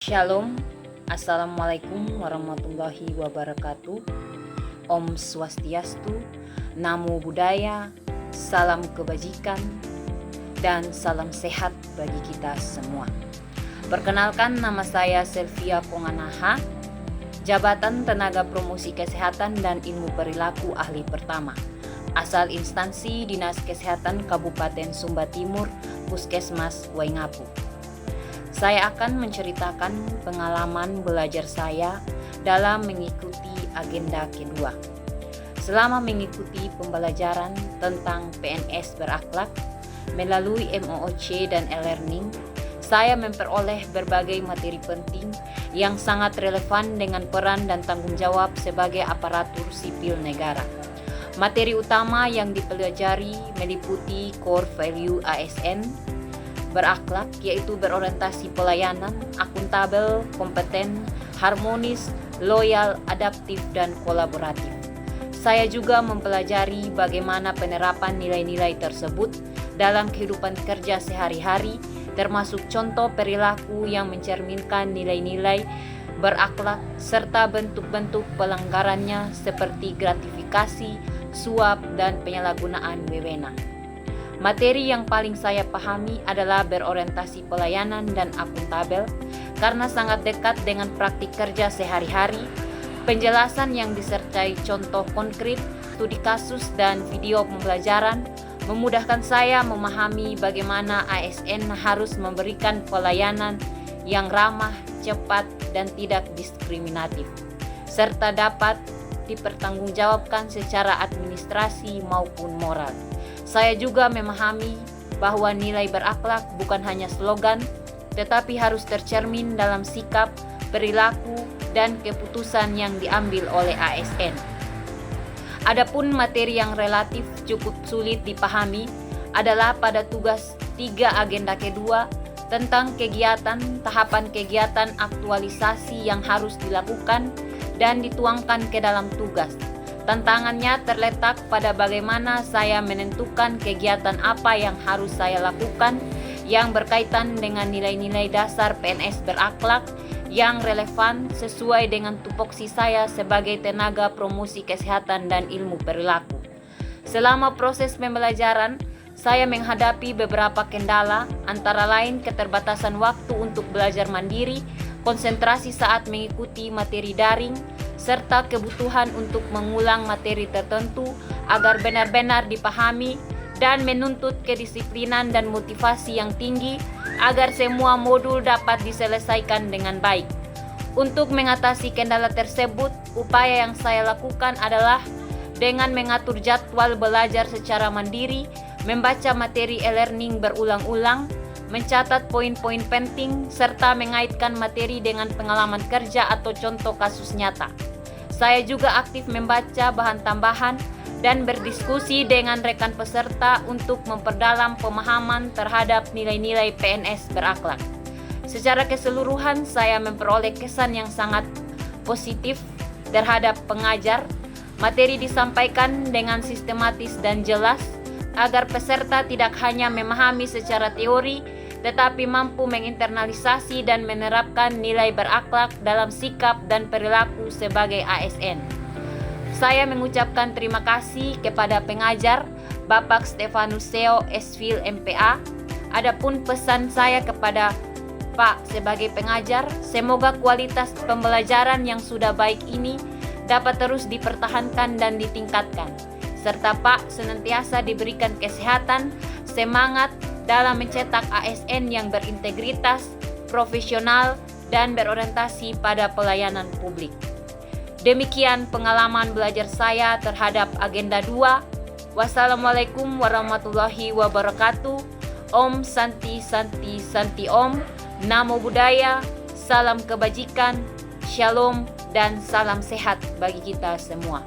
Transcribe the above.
Shalom, Assalamualaikum warahmatullahi wabarakatuh. Om Swastiastu, Namo Buddhaya, salam kebajikan, dan salam sehat bagi kita semua. Perkenalkan, nama saya Selvia Ponganaha, Jabatan Tenaga Promosi Kesehatan dan Ilmu Perilaku Ahli Pertama, asal instansi Dinas Kesehatan Kabupaten Sumba Timur, Puskesmas Waingapu. Saya akan menceritakan pengalaman belajar saya dalam mengikuti agenda kedua. Selama mengikuti pembelajaran tentang PNS berakhlak melalui MOOC dan e-learning, saya memperoleh berbagai materi penting yang sangat relevan dengan peran dan tanggung jawab sebagai aparatur sipil negara. Materi utama yang dipelajari meliputi core value ASN berakhlak, yaitu berorientasi pelayanan, akuntabel, kompeten, harmonis, loyal, adaptif, dan kolaboratif. Saya juga mempelajari bagaimana penerapan nilai-nilai tersebut dalam kehidupan kerja sehari-hari, termasuk contoh perilaku yang mencerminkan nilai-nilai berakhlak serta bentuk-bentuk pelanggarannya seperti gratifikasi, suap, dan penyalahgunaan wewenang. Materi yang paling saya pahami adalah berorientasi pelayanan dan akuntabel karena sangat dekat dengan praktik kerja sehari-hari. Penjelasan yang disertai contoh konkret, studi kasus, dan video pembelajaran memudahkan saya memahami bagaimana ASN harus memberikan pelayanan yang ramah, cepat, dan tidak diskriminatif, serta dapat dipertanggungjawabkan secara administrasi maupun moral. Saya juga memahami bahwa nilai berakhlak bukan hanya slogan, tetapi harus tercermin dalam sikap, perilaku, dan keputusan yang diambil oleh ASN. Adapun materi yang relatif cukup sulit dipahami adalah pada tugas 3 agenda kedua tentang kegiatan, tahapan kegiatan aktualisasi yang harus dilakukan dan dituangkan ke dalam tugas. Tantangannya terletak pada bagaimana saya menentukan kegiatan apa yang harus saya lakukan yang berkaitan dengan nilai-nilai dasar PNS berakhlak yang relevan sesuai dengan tupoksi saya sebagai tenaga promosi kesehatan dan ilmu perilaku. Selama proses pembelajaran, saya menghadapi beberapa kendala, antara lain keterbatasan waktu untuk belajar mandiri, konsentrasi saat mengikuti materi daring, serta kebutuhan untuk mengulang materi tertentu agar benar-benar dipahami dan menuntut kedisiplinan dan motivasi yang tinggi agar semua modul dapat diselesaikan dengan baik. Untuk mengatasi kendala tersebut, upaya yang saya lakukan adalah dengan mengatur jadwal belajar secara mandiri, membaca materi e-learning berulang-ulang, mencatat poin-poin penting, serta mengaitkan materi dengan pengalaman kerja atau contoh kasus nyata. Saya juga aktif membaca bahan tambahan dan berdiskusi dengan rekan peserta untuk memperdalam pemahaman terhadap nilai-nilai PNS berakhlak. Secara keseluruhan, saya memperoleh kesan yang sangat positif terhadap pengajar. Materi disampaikan dengan sistematis dan jelas agar peserta tidak hanya memahami secara teori, tetapi mampu menginternalisasi dan menerapkan nilai berakhlak dalam sikap dan perilaku sebagai ASN. Saya mengucapkan terima kasih kepada pengajar Bapak Stefanus Seo Esfil MPA. Adapun pesan saya kepada Pak sebagai pengajar, semoga kualitas pembelajaran yang sudah baik ini dapat terus dipertahankan dan ditingkatkan, serta Pak senantiasa diberikan kesehatan, semangat dalam mencetak ASN yang berintegritas, profesional, dan berorientasi pada pelayanan publik. Demikian pengalaman belajar saya terhadap agenda 2. Wassalamualaikum warahmatullahi wabarakatuh. Om Santi Santi Santi Om. Namo Buddhaya, salam kebajikan, shalom, dan salam sehat bagi kita semua.